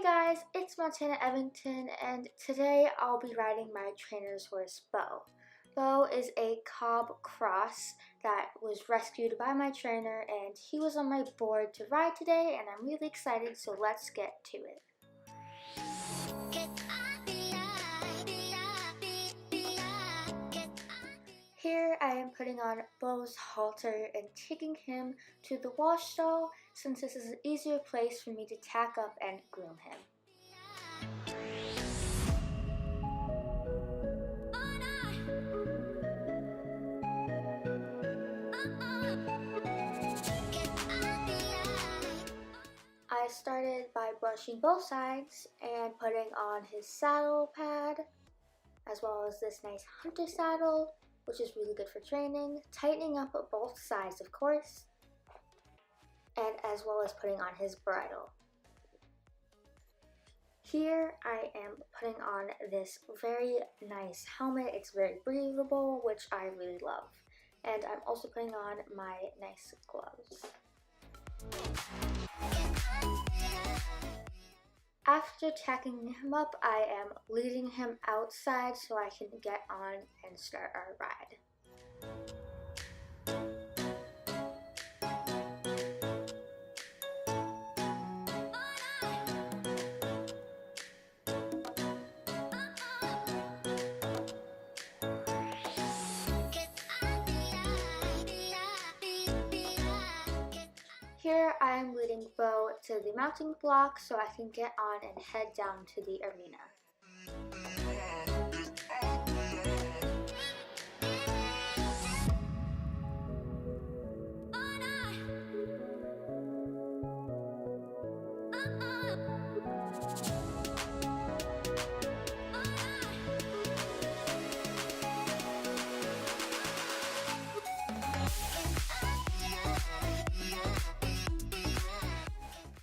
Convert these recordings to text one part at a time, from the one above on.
guys, it's Montana Evington, and today I'll be riding my trainer's horse, Bo. Bo is a cob cross that was rescued by my trainer, and he was on my board to ride today, and I'm really excited, so let's get to it. Here I am putting on Bo's halter and taking him to the wash stall since this is an easier place for me to tack up and groom him. I started by brushing both sides and putting on his saddle pad, as well as this nice hunter saddle, which is really good for training, tightening up both sides of course, and as well as putting on his bridle. Here I am putting on this very nice helmet. It's very breathable, which I really love. And I'm also putting on my nice gloves. After tacking him up, I am leading him outside so I can get on and start our ride. Here I am leading Bo to the mounting block so I can get on and head down to the arena.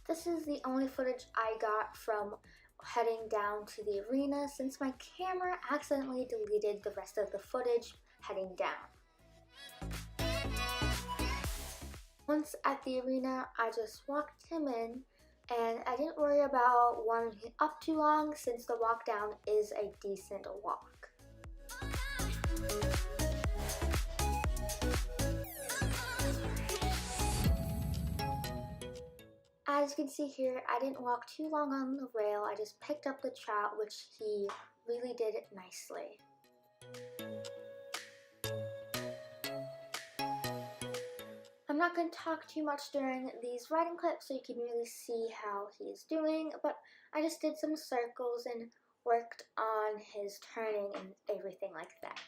This is the only footage I got from heading down to the arena since my camera accidentally deleted the rest of the footage heading down. Once at the arena, I just walked him in and I didn't worry about warming him up too long since the walk down is a decent walk. As you can see here, I didn't walk too long on the rail, I just picked up the trot, which he really did nicely. I'm not going to talk too much during these riding clips so you can really see how he's doing, but I just did some circles and worked on his turning and everything like that.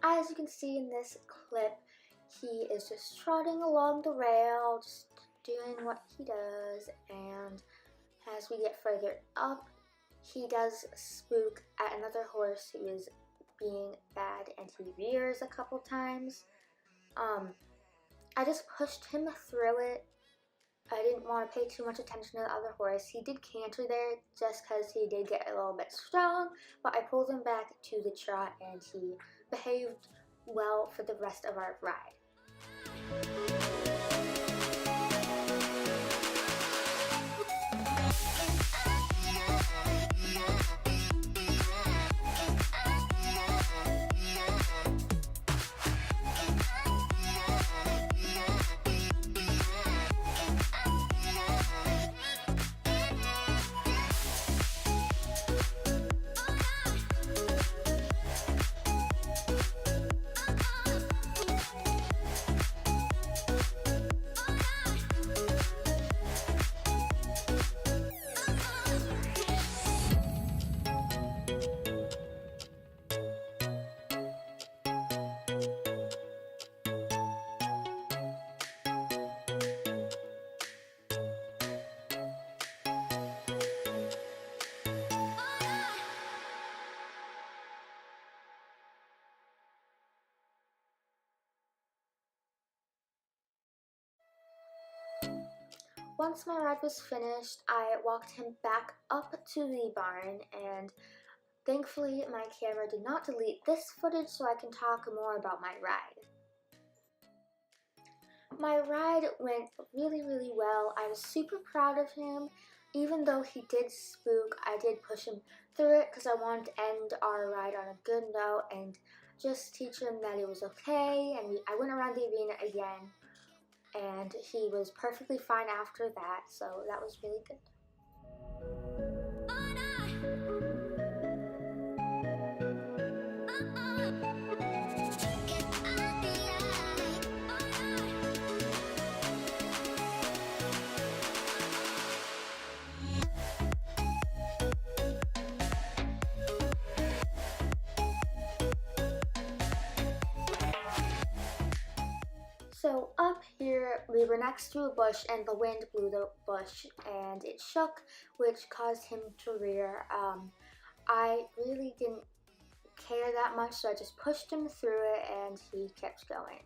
As you can see in this clip, he is just trotting along the rail, just doing what he does, and as we get further up, he does spook at another horse who is being bad and he rears a couple times. I just pushed him through it I didn't want to pay too much attention to the other horse. He did canter there just because he did get a little bit strong, but I pulled him back to the trot and he behaved well for the rest of our ride. Once my ride was finished, I walked him back up to the barn, and thankfully my camera did not delete this footage, so I can talk more about my ride. My ride went really well. I was super proud of him. Even though he did spook, I did push him through it because I wanted to end our ride on a good note and just teach him that it was okay. And I went around the arena again, and he was perfectly fine after that, so that was really good. So up here, we were next to a bush and the wind blew the bush and it shook, which caused him to rear. I really didn't care that much, so I just pushed him through it and he kept going.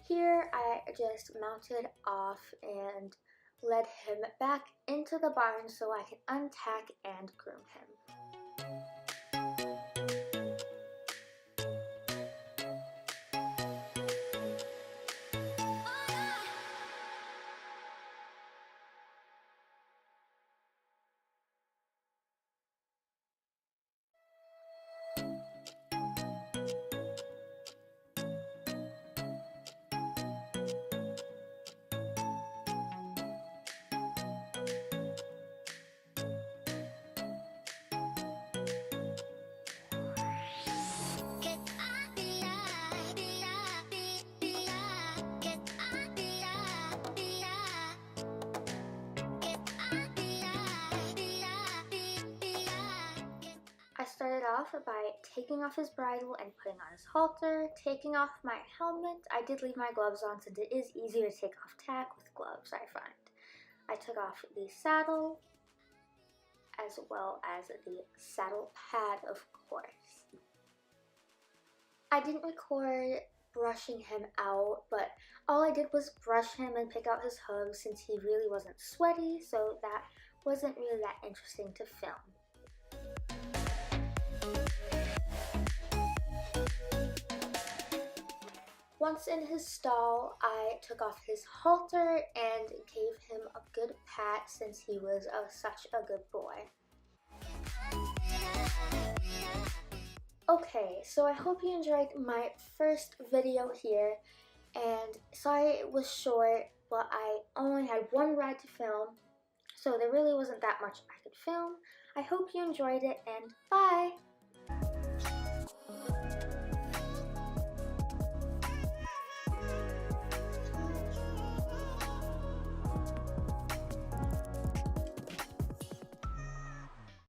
Here I just mounted off and led him back into the barn so I can untack and groom him. I started off by taking off his bridle and putting on his halter, taking off my helmet. I did leave my gloves on since it is easier to take off tack with gloves, I find. I took off the saddle, as well as the saddle pad, of course. I didn't record brushing him out, but all I did was brush him and pick out his hooves since he really wasn't sweaty, so that wasn't really that interesting to film. Once in his stall, I took off his halter and gave him a good pat since he was such a good boy. Okay, so I hope you enjoyed my first video here, and sorry it was short, but I only had one ride to film, so there really wasn't that much I could film. I hope you enjoyed it, and bye!